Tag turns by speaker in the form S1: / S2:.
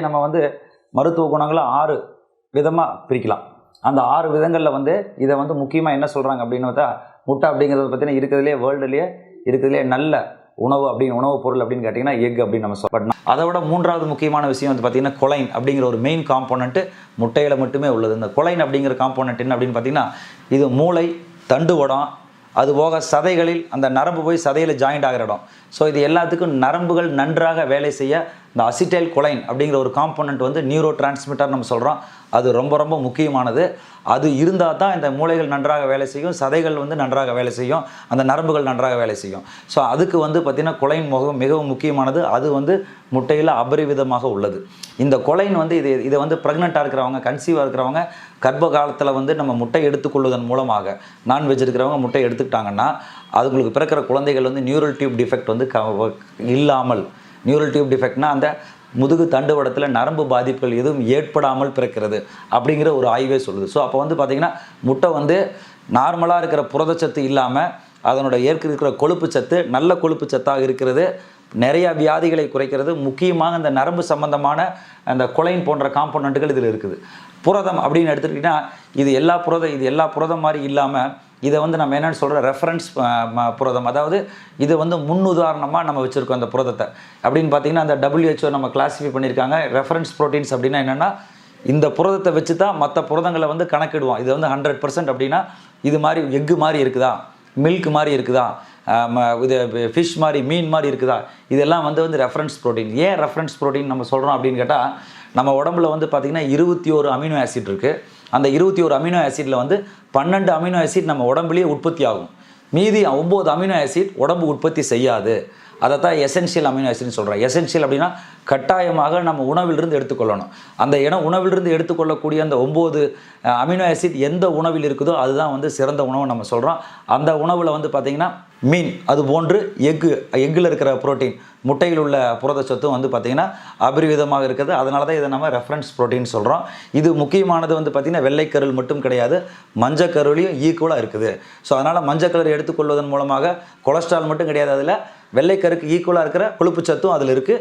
S1: நம்ம வந்து மருத்துவ குணங்களை 6 விதமாக பிரிக்கலாம். அந்த 6 விதங்களில் வந்து இதை வந்து முக்கியமாக என்ன சொல்கிறாங்க அப்படின்னு பார்த்தா, முட்டை அப்படிங்கிறது பார்த்தீங்கன்னா இருக்கிறதுலே வேர்ல்டுலேயே இருக்கிறதுலே நல்ல உணவு அப்படின்னு உணவுப் பொருள் அப்படின்னு கேட்டிங்கன்னா எக் அப்படின்னு நம்ம சொல்லணும். அதை விட 3வது முக்கியமான விஷயம் வந்து பார்த்திங்கன்னா கொலைன் அப்படிங்கிற ஒரு மெயின் காம்போனண்ட்டு முட்டையில் மட்டுமே உள்ளது. இந்த கொலைன் அப்படிங்கிற காம்போனண்ட் என்ன அப்படின்னு பார்த்தீங்கன்னா, இது மூளை, தண்டுவடம், அது போக சதைகளில் அந்த நரம்பு போய் சதையில் ஜாயிண்ட் ஆகிற இடம். ஸோ இது எல்லாத்துக்கும் நரம்புகள் நன்றாக வேலை செய்ய இந்த அசிட்டைல் கொலைன் அப்படிங்கிற ஒரு காம்போனண்ட் வந்து நியூரோ டிரான்ஸ்மிட்டர் நம்ம சொல்கிறோம். அது ரொம்ப ரொம்ப முக்கியமானது. அது இருந்தால் தான் இந்த மூளைகள் நன்றாக வேலை செய்யும், சதைகள் வந்து நன்றாக வேலை செய்யும், அந்த நரம்புகள் நன்றாக வேலை செய்யும். ஸோ அதுக்கு வந்து பார்த்திங்கன்னா கொலைன் மிகவும் முக்கியமானது. அது வந்து முட்டையில் அபரிவிதமாக உள்ளது. இந்த கொலைன் வந்து இதை வந்து ப்ரெக்னெண்ட்டாக இருக்கிறவங்க, கன்சீவாக இருக்கிறவங்க கர்ப்ப காலத்தில் வந்து நம்ம முட்டை எடுத்துக்கொள்வதன் மூலமாக, நான்வெஜ் இருக்கிறவங்க முட்டை எடுத்துக்கிட்டாங்கன்னா அதுங்களுக்கு பிறக்கிற குழந்தைகள் வந்து நியூரல் டியூப் டிஃபெக்ட் வந்து இல்லாமல், நியூரல் டியூப் டிஃபெக்ட்னா அந்த முதுகு தண்டுவடத்தில் நரம்பு பாதிப்புகள் எதுவும் ஏற்படாமல் பிறக்கிறது அப்படிங்கிற ஒரு ஆய்வே சொல்லுது. ஸோ அப்போ வந்து பார்த்திங்கன்னா முட்டை வந்து நார்மலாக இருக்கிற புரதச்சத்து இல்லாமல் அதனோட இருக்கிற கொழுப்பு சத்து நல்ல கொழுப்பு சத்தாக இருக்கிறது. நிறையா வியாதிகளை குறைக்கிறது. முக்கியமாக இந்த நரம்பு சம்பந்தமான அந்த கொலைன் போன்ற காம்போனண்ட்டுகள் இதில் இருக்குது. புரதம் அப்படின்னு எடுத்துக்கிட்டிங்கன்னா இது எல்லா புரதம் மாதிரி இல்லாமல் இதை வந்து நம்ம என்னென்னு சொல்கிற ரெஃபரன்ஸ் புரதம், அதாவது இது வந்து முன்னுதாரணமாக நம்ம வச்சுருக்கோம் அந்த புரதத்தை. அப்படின்னு பார்த்திங்கன்னா அந்த WHO நம்ம கிளாஸிஃபை பண்ணியிருக்காங்க. ரெஃபரன்ஸ் ப்ரோட்டீன்ஸ் அப்படின்னா என்னென்னா, இந்த புரதத்தை வச்சு தான் மற்ற புரதங்களை வந்து கணக்கிடுவோம். இது வந்து 100% அப்படின்னா இது மாதிரி எக்கு மாதிரி இருக்குதா, மில்க் மாதிரி இருக்குதா, இது ஃபிஷ் மாதிரி மீன் மாதிரி இருக்குதா, இதெல்லாம் வந்து ரெஃபரன்ஸ் ப்ரோட்டீன். ஏன் ரெஃபரன்ஸ் ப்ரோட்டீன் நம்ம சொல்கிறோம் அப்படின்னு கேட்டால், நம்ம உடம்புல வந்து பார்த்திங்கன்னா 21 அமினோ ஆசிட் இருக்குது. அந்த 21 அமினோ ஆசிடில் வந்து 12 அமினோ ஆசிட் நம்ம உடம்புலேயே உற்பத்தி ஆகும். மீதி 9 அமினோ ஆசிட் உடம்பு உற்பத்தி செய்யாது. அதை தான் எசென்ஷியல் அமினோ ஆசிட்னு சொல்கிறோம். எசென்ஷியல் அப்படின்னா கட்டாயமாக நம்ம உணவிலிருந்து எடுத்துக்கொள்ளணும். அந்த உணவிலிருந்து எடுத்துக்கொள்ளக்கூடிய அந்த 9 அமினோ ஆசிட் எந்த உணவில் இருக்குதோ அதுதான் வந்து சிறந்த உணவு நம்ம சொல்கிறோம். அந்த உணவில் வந்து பார்த்திங்கன்னா மீன், அது போன்று எக்கில் இருக்கிற புரோட்டீன், முட்டையில் உள்ள புரதச்சத்தும் வந்து பார்த்திங்கன்னா அபரிவிதமாக இருக்குது. அதனால தான் இதை நம்ம ரெஃபரன்ஸ் ப்ரோட்டீன் சொல்கிறோம். இது முக்கியமானது வந்து பார்த்திங்கன்னா வெள்ளைக்கருள் மட்டும் கிடையாது, மஞ்சக்கருளையும் ஈக்குவலாக இருக்குது. ஸோ அதனால் மஞ்சக்கரு எடுத்துக்கொள்வதன் மூலமாக கொலஸ்ட்ரால் மட்டும் கிடையாது, அதில் வெள்ளைக்கருக்கு ஈக்குவலாக இருக்கிற கொழுப்பு சத்தும் அதில் இருக்குது.